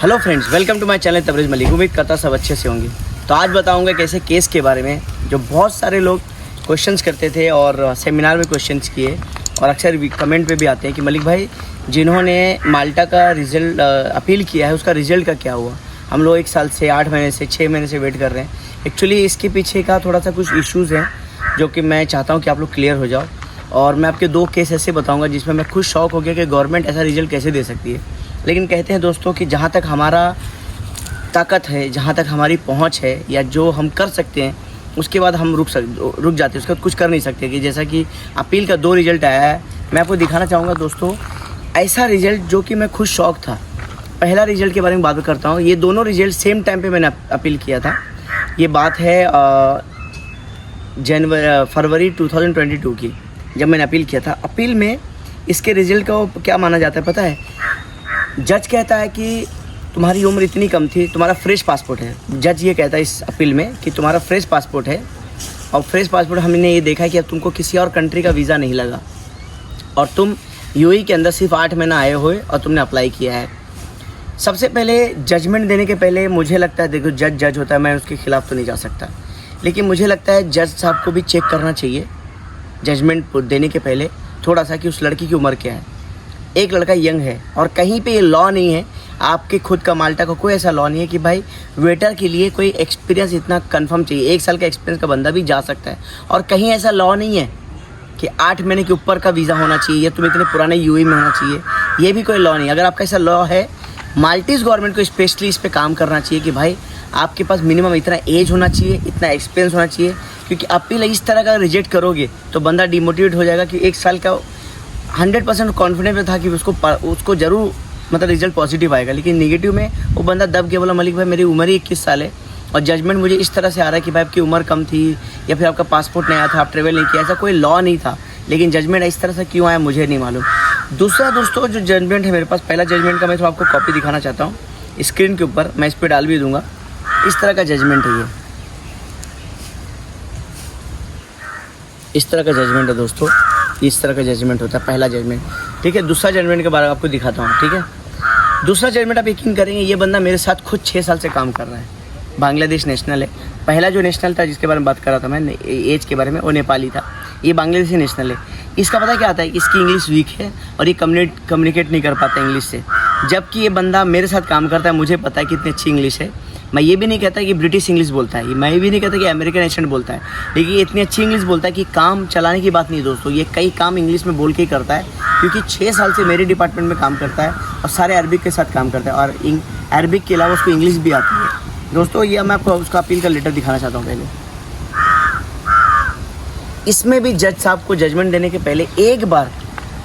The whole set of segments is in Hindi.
Hello friends, welcome to my channel Tabrez Malik. उम्मीद करता सब अच्छे से होंगे। तो आज बताऊंगा कैसे केस के बारे में जो बहुत सारे लोग क्वेश्चंस करते थे और सेमिनार में क्वेश्चंस किए और अक्सर कमेंट पे भी आते हैं कि मलिक भाई जिन्होंने माल्टा का रिज़ल्ट अपील किया है उसका रिज़ल्ट का क्या हुआ। हम लोग 1 साल से 8 महीने से 6 महीने से वेट कर रहे हैं। एक्चुअली इसके पीछे का थोड़ा सा कुछ इश्यूज़ हैं जो कि मैं चाहता हूँ कि आप लोग क्लियर हो जाओ। और मैं आपके 2 केस ऐसे बताऊँगा जिसमें मैं खुद शॉक हो गया कि गवर्नमेंट ऐसा रिज़ल्ट कैसे दे सकती है। लेकिन कहते हैं दोस्तों कि जहाँ तक हमारा ताकत है, जहाँ तक हमारी पहुँच है या जो हम कर सकते हैं उसके बाद हम रुक जाते हैं, उसके बाद कुछ कर नहीं सकते। कि जैसा कि अपील का 2 रिज़ल्ट आया है, मैं आपको दिखाना चाहूँगा दोस्तों ऐसा रिज़ल्ट जो कि मैं खुद शॉक था। पहला रिज़ल्ट के बारे में बात करता हूँ। ये दोनों रिज़ल्ट सेम टाइम पे मैंने अपील किया था। ये बात है फरवरी 2022 की, जब मैंने अपील किया था। अपील में इसके रिज़ल्ट को क्या माना जाता है पता है? जज कहता है कि तुम्हारी उम्र इतनी कम थी, तुम्हारा फ्रेश पासपोर्ट है। जज ये कहता है इस अपील में कि तुम्हारा फ्रेश पासपोर्ट है और फ्रेश पासपोर्ट हमने ये देखा है कि अब तुमको किसी और कंट्री का वीज़ा नहीं लगा और तुम यूएई के अंदर सिर्फ 8 महीना आए हुए और तुमने अप्लाई किया है। सबसे पहले जजमेंट देने के पहले मुझे लगता है, देखो जज होता है, मैं उसके ख़िलाफ़ तो नहीं जा सकता, लेकिन मुझे लगता है जज साहब को भी चेक करना चाहिए जजमेंट देने के पहले थोड़ा सा कि उस लड़की की उम्र क्या है। एक लड़का यंग है और कहीं पे ये लॉ नहीं है, आपके खुद का माल्टा का कोई ऐसा लॉ नहीं है कि भाई वेटर के लिए कोई एक्सपीरियंस इतना कंफर्म चाहिए। 1 साल का एक्सपीरियंस का बंदा भी जा सकता है और कहीं ऐसा लॉ नहीं है कि 8 महीने के ऊपर का वीज़ा होना चाहिए या तुम इतने पुराने यूएई में होना चाहिए। ये भी कोई लॉ नहीं। अगर आपका ऐसा लॉ है, माल्टीज़ गवर्नमेंट को स्पेशली इस पर काम करना चाहिए कि भाई आपके पास मिनिमम इतना एज होना चाहिए, इतना एक्सपीरियंस होना चाहिए। क्योंकि अपील इस तरह का रिजेक्ट करोगे तो बंदा डिमोटिवेट हो जाएगा कि 1 साल का 100% कॉन्फिडेंस में था कि उसको ज़रूर मतलब रिजल्ट पॉजिटिव आएगा, लेकिन नेगेटिव में वो बंदा दब के बोला मलिक भाई मेरी उम्र ही 21 साल है और जजमेंट मुझे इस तरह से आ रहा है कि भाई आपकी उम्र कम थी या फिर आपका पासपोर्ट नहीं आया था, आप ट्रेवल नहीं किया। ऐसा कोई लॉ नहीं था, लेकिन जजमेंट इस तरह से क्यों आया मुझे नहीं मालूम। दूसरा दोस्तों जो जजमेंट है मेरे पास, पहला जजमेंट का मैं तो आपको कॉपी दिखाना चाहता हूँ स्क्रीन के ऊपर, मैं इस पर डाल भी दूँगा। इस तरह का जजमेंट है, ये इस तरह का जजमेंट है दोस्तों, इस तरह का जजमेंट होता है पहला जजमेंट। ठीक है, दूसरा जजमेंट के बारे में आपको दिखाता हूँ। ठीक है, दूसरा जजमेंट आप यकीन करेंगे ये बंदा मेरे साथ खुद 6 साल से काम कर रहा है, बांग्लादेश नेशनल है। पहला जो नेशनल था जिसके बारे में बात कर रहा था मैं एज के बारे में, वो नेपाली था। ये बांग्लादेशी नेशनल है। इसका पता क्या आता है कि इसकी इंग्लिश वीक है और ये कम्युनिकेट नहीं कर पाता इंग्लिश से, जबकि ये बंदा मेरे साथ काम करता है। मुझे पता है कि इतनी अच्छी इंग्लिश है। मैं ये भी नहीं कहता कि ब्रिटिश इंग्लिश बोलता है, मैं ये भी नहीं कहता कि अमेरिकन एक्सेंट बोलता है, लेकिन ये इतनी अच्छी इंग्लिश बोलता है कि काम चलाने की बात नहीं दोस्तों, ये कई काम इंग्लिश में बोल के ही करता है। क्योंकि 6 साल से मेरे डिपार्टमेंट में काम करता है और सारे अरबिक के साथ काम करता है और अरबिक के अलावा उसको इंग्लिश भी आती है दोस्तों। ये मैं आपको उसका अपील का लेटर दिखाना चाहता हूँ। पहले इसमें भी जज साहब को जजमेंट देने के पहले एक बार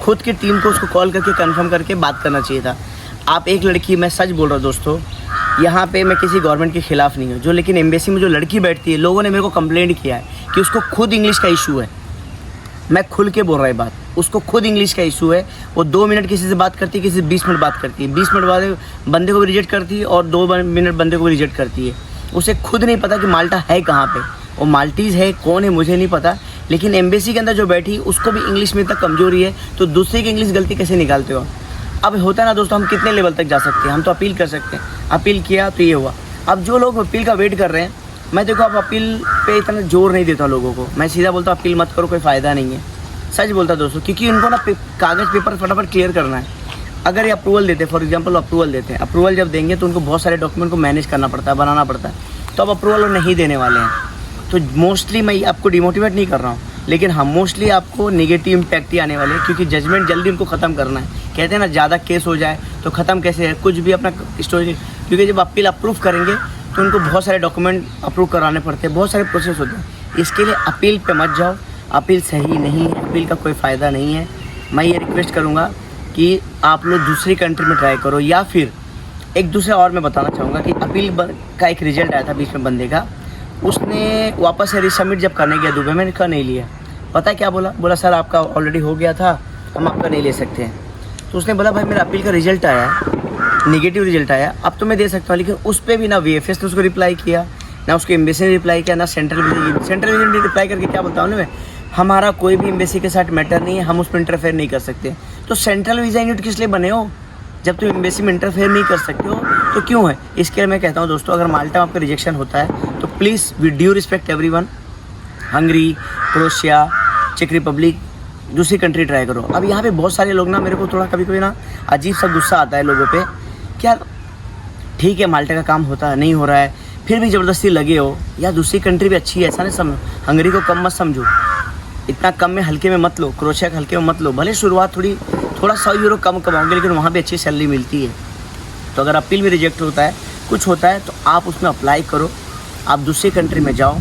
खुद की टीम को उसको कॉल करके कंफर्म करके बात करना चाहिए था। आप एक लड़की, मैं सच बोल रहा हूँ दोस्तों, यहाँ पे मैं किसी गवर्नमेंट के ख़िलाफ़ नहीं हूँ, जो लेकिन एम्बेसी में जो लड़की बैठती है, लोगों ने मेरे को कंप्लेंट किया है कि उसको खुद इंग्लिश का इशू है। मैं खुल के बोल रहा है बात, उसको खुद इंग्लिश का इशू है। वो 2 मिनट किसी से बात करती है, किसी से 20 मिनट बात करती है, 20 मिनट बाद बंदे को भी रिजेक्ट करती है और 2 मिनट बंदे को भी रिजेक्ट करती है। उसे खुद नहीं पता कि माल्टा है कहाँ पे, वो माल्टीज़ है कौन है मुझे नहीं पता, लेकिन एम्बेसी के अंदर जो बैठी उसको भी इंग्लिश में इतना कमजोरी है, तो दूसरे की इंग्लिश गलती कैसे निकालते हो? अब होता है ना दोस्तों, हम कितने लेवल तक जा सकते हैं? हम तो अपील कर सकते हैं, अपील किया तो ये हुआ। अब जो लोग अपील का वेट कर रहे हैं, मैं देखो अब अपील पे इतना जोर नहीं देता लोगों को, मैं सीधा बोलता अपील मत करो, कोई फ़ायदा नहीं है। सच बोलता दोस्तों, क्योंकि उनको ना कागज़ पेपर फटाफट क्लियर करना है। अगर ये अप्रूवल देते, फॉर एग्जांपल अप्रूवल देते हैं, अप्रूवल जब देंगे तो उनको बहुत सारे डॉक्यूमेंट को मैनेज करना पड़ता है, बनाना पड़ता है, तो अब अप्रूवल वो नहीं देने वाले हैं। तो मोस्टली मैं आपको डिमोटिवेट नहीं कर रहा हूँ, लेकिन हम मोस्टली आपको नेगेटिव इम्पैक्ट ही आने वाले हैं, क्योंकि जजमेंट जल्दी उनको ख़त्म करना है। कहते हैं ना ज़्यादा केस हो जाए तो ख़त्म कैसे है, कुछ भी अपना स्टोरी, क्योंकि जब अपील अप्रूव करेंगे तो उनको बहुत सारे डॉक्यूमेंट अप्रूव कराने पड़ते हैं, बहुत सारे प्रोसेस होते हैं। इसके लिए अपील पे मत जाओ, अपील सही नहीं है, अपील का कोई फ़ायदा नहीं है। मैं ये रिक्वेस्ट करूँगा कि आप लोग दूसरी कंट्री में ट्राई करो, या फिर एक दूसरे और मैं बताना चाहूँगा कि अपील का एक रिजल्ट आया था बीच में बंदे का, उसने वापस से रिसबमिट जब करने गया दुबई में, का नहीं लिया। पता है क्या बोला सर आपका ऑलरेडी हो गया था, हम आपका नहीं ले सकते हैं। तो उसने बोला भाई मेरा अपील का रिजल्ट आया, नेगेटिव रिजल्ट आया, अब तो मैं दे सकता हूँ, लेकिन उस पर भी ना VFS ने उसको रिप्लाई किया, ना उसको एम्बेसी ने रिप्लाई किया, ना सेंट्रल विजन ने रिप्लाई करके क्या बोलता हूँ ना मैं, हमारा कोई भी एम्बेसी के साथ मैटर नहीं है, हम उस पर इंटरफेयर नहीं कर सकते। तो सेंट्रल वीज़ा यूनिट किस लिए बने हो? जब तुम एम्बेसी में इंटरफेयर नहीं कर सकते हो तो क्यों है? इसके लिए मैं कहता हूँ दोस्तों, अगर माल्टा में आपका रिजेक्शन होता है तो please with due respect everyone, Hungary, Croatia, चेक रिपब्लिक, दूसरी कंट्री ट्राई करो। अब यहाँ पे बहुत सारे लोग ना, मेरे को थोड़ा कभी कभी ना अजीब सा गुस्सा आता है लोगों पे, क्या ठीक है माल्टा का काम होता है, नहीं हो रहा है, फिर भी ज़बरदस्ती लगे हो। या दूसरी कंट्री भी अच्छी है, ऐसा नहीं समझो, हंगरी को कम मत समझो, इतना कम में हल्के में मत लो, क्रोएशिया का हल्के में मत लो। भले शुरुआत थोड़ा 100 यूरो कम कमाओगे, लेकिन वहाँ भी अच्छी सैलरी मिलती है। तो अगर अपील में रिजेक्ट होता है, कुछ होता है, तो आप उसमें अप्लाई करो, आप दूसरी कंट्री में जाओ,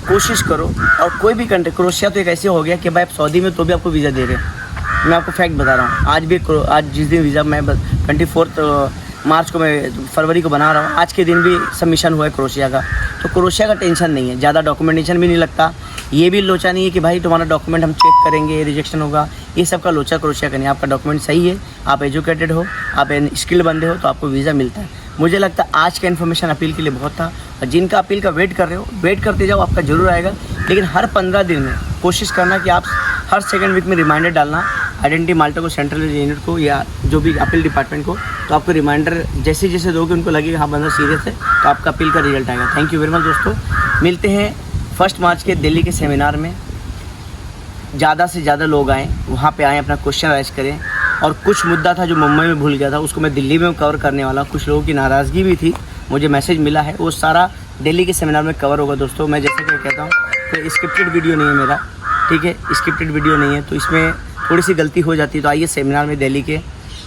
कोशिश करो। और कोई भी कंट्री, क्रोएशिया तो एक ऐसे हो गया कि भाई आप सऊदी में तो भी आपको वीज़ा दे रहे हैं। मैं आपको फैक्ट बता रहा हूँ, आज जिस दिन वीज़ा मैं 24 मार्च को, मैं फरवरी को बना रहा हूँ, आज के दिन भी सबमिशन हुआ है क्रोएशिया का। तो क्रोएशिया का टेंशन नहीं है, ज़्यादा डॉक्यूमेंटेशन भी नहीं लगता, ये भी लोचा नहीं है कि भाई तुम्हारा डॉक्यूमेंट हम चेक करेंगे, रिजेक्शन होगा, ये सब का लोचा क्रोएशिया का नहीं। आपका डॉक्यूमेंट सही है, आप एजुकेटेड हो, आप स्किल्ड बंदे हो, तो आपको वीज़ा मिलता है। मुझे लगता है आज का इन्फॉर्मेशन अपील के लिए बहुत था, और जिनका अपील का वेट कर रहे हो, वेट करते जाओ, आपका जरूर आएगा। लेकिन हर 15 दिन में कोशिश करना कि आप हर सेकंड वीक में रिमाइंडर डालना आइडेंटिटी माल्टा को, सेंट्रल यूनिट को, या जो भी अपील डिपार्टमेंट को। तो आपको रिमाइंडर जैसे जैसे दोगे, उनको लगेगा हाँ बंदा सीरियस है, तो आपका अपील का रिजल्ट आएगा। थैंक यू वेरी मच दोस्तों, मिलते हैं 1 मार्च के दिल्ली के सेमिनार में। ज़्यादा से ज़्यादा लोग आएँ, वहाँ पे आएँ, अपना क्वेश्चन राइज करें। और कुछ मुद्दा था जो मुंबई में भूल गया था, उसको मैं दिल्ली में कवर करने वाला। कुछ लोगों की नाराज़गी भी थी, मुझे मैसेज मिला है, वो सारा दिल्ली के सेमिनार में कवर होगा दोस्तों। मैं जैसे कि कहता हूँ, तो स्क्रिप्टेड वीडियो नहीं है मेरा, ठीक है, स्क्रिप्टेड वीडियो नहीं है, तो इसमें थोड़ी सी गलती हो जाती है। तो आइए सेमिनार में दिल्ली के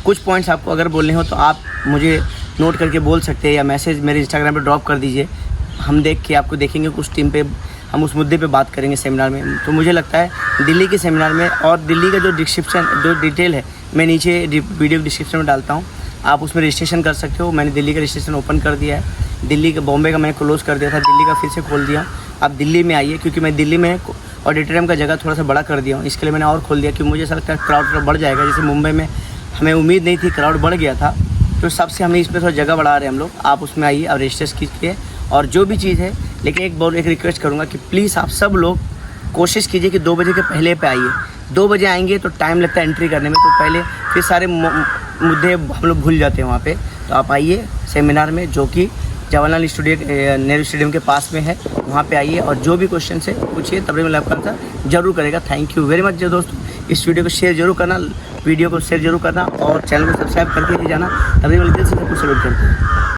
कुछ पॉइंट्स आपको अगर बोलने हो तो आप मुझे नोट करके बोल सकते हैं, या मैसेज मेरे इंस्टाग्राम पे ड्रॉप कर दीजिए। हम देख के आपको देखेंगे, कुछ टीम पे हम उस मुद्दे पे बात करेंगे सेमिनार में। तो मुझे लगता है दिल्ली के सेमिनार में, और दिल्ली का जो डिस्क्रिप्शन, जो डिटेल है, मैं नीचे वीडियो डिस्क्रिप्शन में डालता हूँ, आप उसमें रजिस्ट्रेशन कर सकते हो। मैंने दिल्ली का रजिस्ट्रेशन ओपन कर दिया है, दिल्ली का, बॉम्बे का मैंने क्लोज़ कर दिया था, दिल्ली का फिर से खोल दिया। आप दिल्ली में आइए, क्योंकि मैं दिल्ली में ऑडिटोरियम का जगह थोड़ा सा बड़ा कर दिया हूँ, इसके लिए मैंने और खोल दिया, क्योंकि मुझे ऐसा लगता है क्राउड बढ़ जाएगा। जैसे मुंबई में हमें उम्मीद नहीं थी, क्राउड बढ़ गया था, तो सबसे हमने इसमें थोड़ा जगह बढ़ा रहे हैं हम लोग। आप उसमें आइए, आप रजिस्टर कीजिए, और जो भी चीज़ है। लेकिन एक रिक्वेस्ट करूँगा कि प्लीज़ आप सब लोग कोशिश कीजिए कि 2 बजे के पहले पे आइए। 2 बजे आएंगे तो टाइम लगता है एंट्री करने में, तो पहले फिर सारे मुद्दे हम लोग भूल जाते हैं वहाँ पे। तो आप आइए सेमिनार में, जो कि जवाहरलाल नेहरू स्टेडियम के पास में है, वहाँ पे आइए, और जो भी क्वेश्चन है पूछिए, तभी मैं आपका आंसर जरूर करेगा। थैंक यू वेरी मच दोस्तों, इस वीडियो को शेयर जरूर करना, वीडियो को शेयर जरूर करना, और चैनल को सब्सक्राइब करके ही जाना, तभी मैं दिल से सबको सैल्यूट करता हूँ।